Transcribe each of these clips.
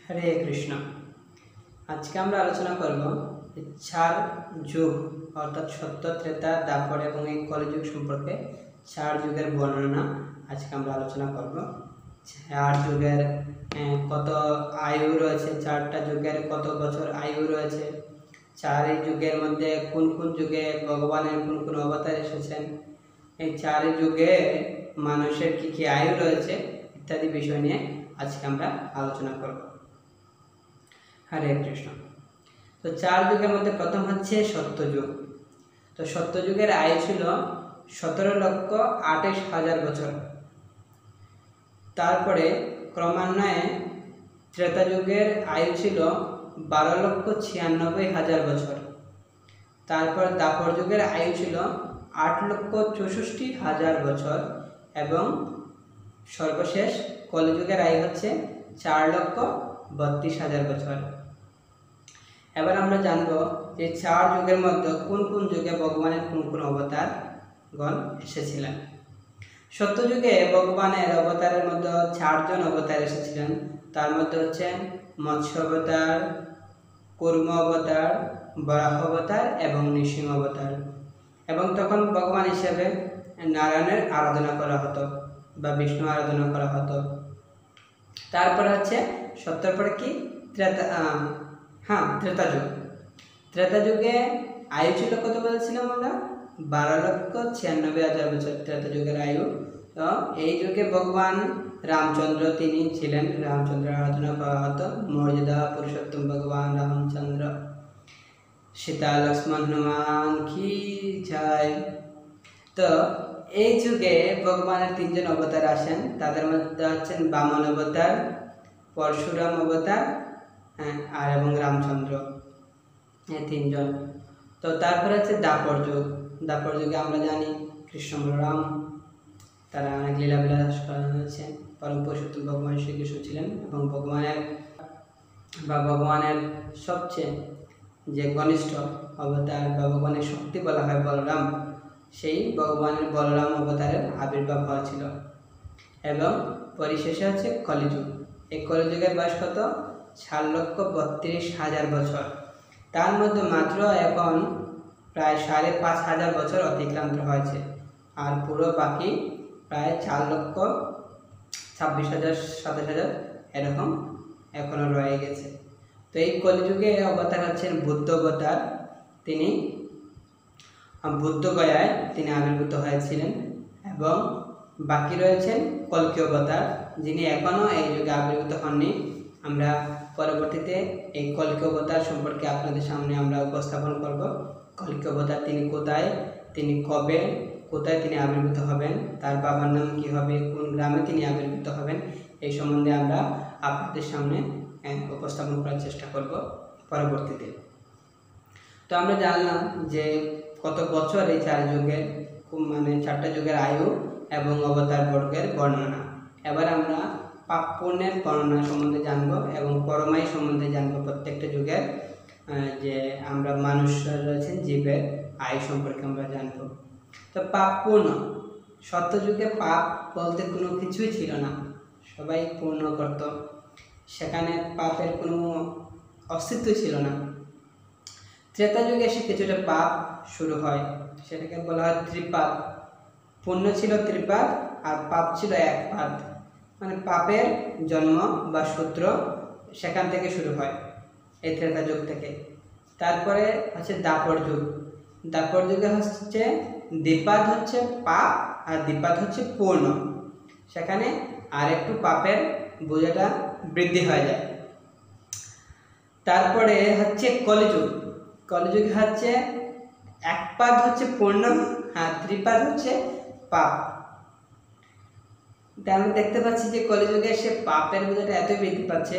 हरे कृष्ण। आज के আমরা আলোচনা করব চার যুগ অর্থাৎ সত্য ত্রেতা দ্বাপর এবং এই কলিযুগ সম্পর্কে চার যুগের বর্ণনা আজকে আমরা আলোচনা করব। চার যুগের কত আয়ু রয়েছে, চারটা যুগের কত বছর আয়ু রয়েছে, চার যুগের মধ্যে কোন কোন যুগে ভগবানের কোন কোন অবতার এসেছেন, এই চার যুগে মানুষের কি কি আয়ু রয়েছে ইত্যাদি বিষয় নিয়ে আজকে আমরা আলোচনা করব। हरे कृष्ण। तो चार जुगेर मध्य प्रथम हे सत्ययुग। तो सत्ययुगेर आयु छिल 17,28,000 बछर। तारपरे क्रमान्वये त्रेता जुगेर आयु छिल 12,96,000 बछर। तारपर दापर जुगेर आयु छिल 8,64,000 बछर एवं सर्वशेष कलिजुगेर आयु हच्छे 4,32,000 बछर। এবার আমরা জানব যে চার যুগের মধ্যে কোন কোন যুগে ভগবানের কোন কোন অবতার গণ এসেছিলেন। সত্য যুগে ভগবানের অবতারের মধ্যে চারজন অবতার এসেছিলেন। তার মধ্যে হচ্ছে মৎস্য অবতার, কুর্ম অবতার, বরাহ অবতার এবং নৃসিংহ অবতার। এবং তখন ভগবান হিসেবে নারায়ণের আরাধনা করা হতো বা বিষ্ণু আরাধনা করা হতো। তারপরে হচ্ছে সত্যের পরে কি त्रेता जुग। त्रेता जुगे आयु छिल कत बोलेছিলাম আমরা 12,96,000 বছর त्रेता जुगेर आयु। तो এই যুগে ভগবান रामचंद्र তিনি ছিলেন, रामचंद्र आराधना করা হতো। मर्यादा पुरुषोत्तम भगवान रामचंद्र सीता लक्ष्मण हनुमान की जय। तो এই যুগে ভগবানের তিনজন অবতার আসেন। তাদের মধ্যে আছেন বামন অবতার, परशुराम अवतार और रामचंद्र, ये तीनजन। तो तारपर आछे दापर जुग। दापर जुगे आमरा जानी कृष्ण बलराम तारा अनेक लीला বিলাস করেছেন। परम पुरुषोत्तम भगवान श्रीकृष्ण छिलेन এবং भगवानेर सबचेয়ে जे घनिष्ठ अवतार बा भगवानेर शक्ति बला हय बलराम, सेई भगवानेर बलराम अवतारेर आविर्भाव हयेछिल। एवं परिशेषे हच्छे कलिजुग। এই কলিযুগের বয়স কত? 4,32,000 বছর। তার মধ্যে মাত্র এখন প্রায় 5,500 বছর অতিক্রান্ত হয়েছে, আর পুরো বাকি প্রায় 4,26,000 27,000 এরকম এখনো রয়ে গেছে। তো এই কলিযুগে অবতার হচ্ছেন বুদ্ধ অবতার। তিনি বুদ্ধগয়ায় তিনি আবির্ভূত হয়েছিলেন। এবং বাকি রয়েছেন কল্কি অবতার, যিনি এখনো এই যুগে আবির্ভূত হননি। আমরা পরবর্তীতে এই কল্কি অবতার সম্পর্কে আপনাদের সামনে আমরা উপস্থাপন করব। কল্কি অবতার তিনি কোথায়, তিনি কবে, কোথায় তিনি আবির্ভূত হবেন, তার বাবার নাম কী হবে, কোন গ্রামে তিনি আবির্ভূত হবেন, এই সম্বন্ধে আমরা আপনাদের সামনে উপস্থাপন করার চেষ্টা করব পরবর্তীতে। তো আমরা জানলাম যে কত বছর এই চার যুগের চারটা যুগের আয়ু এবং অবতার বর্গের বর্ণনা। এবার আমরা পাপ পুণ্যের বর্ণনা সম্বন্ধে জানব এবং পরমায়ু সম্বন্ধে জানব। প্রত্যেকটা যুগের যে আমরা মানুষ রয়েছেন জীবের আয়ু সম্পর্কে আমরা জানব। তো পাপ পূর্ণ, সত্য যুগে পাপ বলতে কোনো কিছুই ছিল না, সবাই পূর্ণ করত, সেখানে পাপের কোনো অস্তিত্ব ছিল না। ত্রেতা যুগে এসে কিছুটা পাপ শুরু হয়, সেটাকে বলা হয় ত্রিপাদ। পুণ্য ছিল ত্রিপাদ আর পাপ ছিল এক পাদ, মানে পাপের জন্ম বা সূত্র সেখান থেকে শুরু হয় এই ত্রেতা যুগ থেকে। তারপরে হচ্ছে দাপর যুগ। দাপর যুগে হচ্ছে দ্বিপাদ হচ্ছে পাপ আর দ্বিপাদ হচ্ছে পূর্ণ, সেখানে আর একটু পাপের বোঝাটা বৃদ্ধি হয়ে যায়। তারপরে হচ্ছে কলিযুগ। কলিযুগে হচ্ছে এক পাদ হচ্ছে পূর্ণ আর ত্রিপাদ হচ্ছে পাপ। আমরা দেখতে পাচ্ছি যে কলিযুগে সে পাপের বোঝাটা এত বৃদ্ধি পাচ্ছে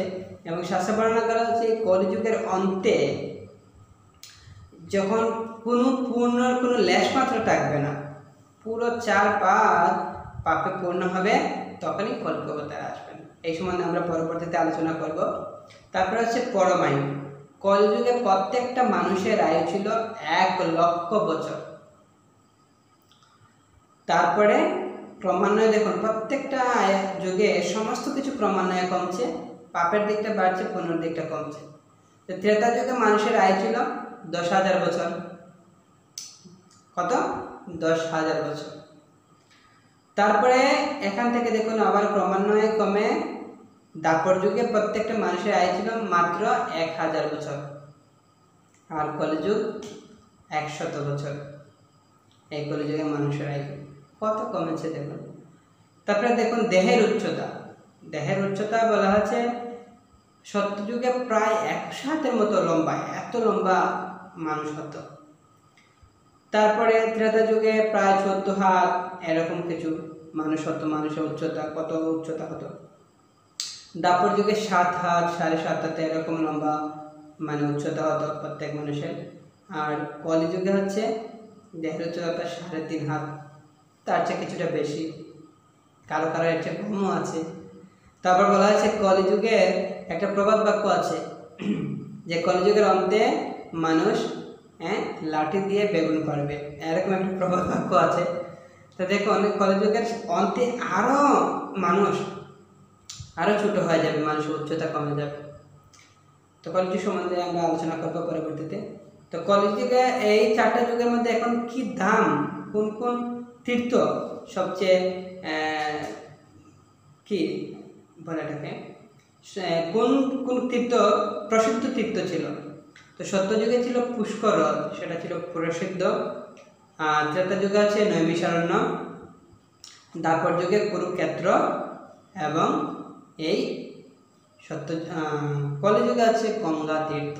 এবং শাস্ত্র বর্ণনা করা হচ্ছে কলিযুগের অন্তে যখন কোনো পূর্ণর কোনো লেশ মাত্র থাকবে না, পুরো চার পাদ পাপে পূর্ণ হবে, তখনই কল্কি অবতার আসবেন। এই সম্বন্ধে আমরা পরবর্তীতে আলোচনা করব। তারপর হচ্ছে পরমায়ু। কলিযুগে প্রত্যেকটা মানুষের আয়ু ছিল 1,00,000 বছর। তারপরে ক্রমান্বয়ে দেখুন প্রত্যেকটা যুগে সমস্ত কিছু ক্রমান্বয়ে কমছে পাপের দিকটা বাড়ছে, পুণ্যের দিকটা কমছে। তো ত্রেতা যুগে মানুষের আয়ু ছিল 10,000 বছর। কত? 10,000 বছর। তারপরে এখান থেকে দেখুন আবার ক্রমান্বয়ে কমে দ্বাপর যুগে প্রত্যেকটা মানুষের আয়ু ছিল মাত্র 1,000 বছর, আর কলিযুগ 100 বছর। এই কলিযুগে মানুষের আয়ু কত কমেছে দেখুন। তারপরে দেখুন দেহের উচ্চতা। দেহের উচ্চতা বলা হচ্ছে সত্যযুগে প্রায় 100 হাতের মতো লম্বা, এত লম্বা মানুষ হতো। তারপরে ত্রেতা যুগে প্রায় 14 হাত এরকম কিছু মানুষ হতো। মানুষের উচ্চতা কত উচ্চতা হতো। দ্বাপর যুগে 7 হাত, 7.5 হাতে এরকম লম্বা মানে উচ্চতা হতো প্রত্যেক মানুষের। আর কলিযুগে হচ্ছে দেহের উচ্চতা 3.5 হাত, তার চেয়ে কিছুটা বেশি, কারো কারো এর চেয়ে কমও আছে। তারপর বলা হয়েছে কলিযুগে একটা প্রবাদ বাক্য আছে যে কলিযুগের অন্তে মানুষ লাঠি দিয়ে বেগুন করবে, এরকম একটা প্রবাদ বাক্য আছে। তো দেখুন কলিযুগের অন্তে আরো মানুষ আরো ছোট হয়ে যাবে, মানুষের উচ্চতা কমে যাবে। তো কলিযুগ সম্বন্ধে আমরা আলোচনা করবো পরবর্তীতে। তো কলিযুগে এই 4টা যুগের মধ্যে এখন কি ধাম, কোন কোন তীর্থ সবচেয়ে কি বলে এটাকে, কোন কোন তীর্থ প্রসিদ্ধ তীর্থ ছিল? তো সত্যযুগে ছিল পুষ্কর হ্রদ, সেটা ছিল প্রসিদ্ধ। ত্রেতা যুগে আছে নৈমিষারণ্য, দ্বাপর যুগে কুরুক্ষেত্র, এবং এই কলিযুগে আছে গঙ্গা তীর্থ।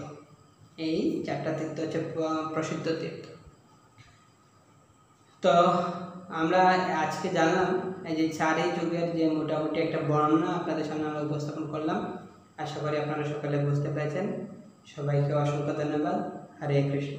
এই 4টা তীর্থ হচ্ছে প্রসিদ্ধ তীর্থ। তো আমরা আজকে জানলাম এই যে 4 যুগের যে মোটামুটি একটা বর্ণনা আপনাদের সামনে আমরা উপস্থাপন করলাম। আশা করি আপনারা সকলে বুঝতে পেরেছেন। সবাইকে অসংখ্য ধন্যবাদ। হরে কৃষ্ণ।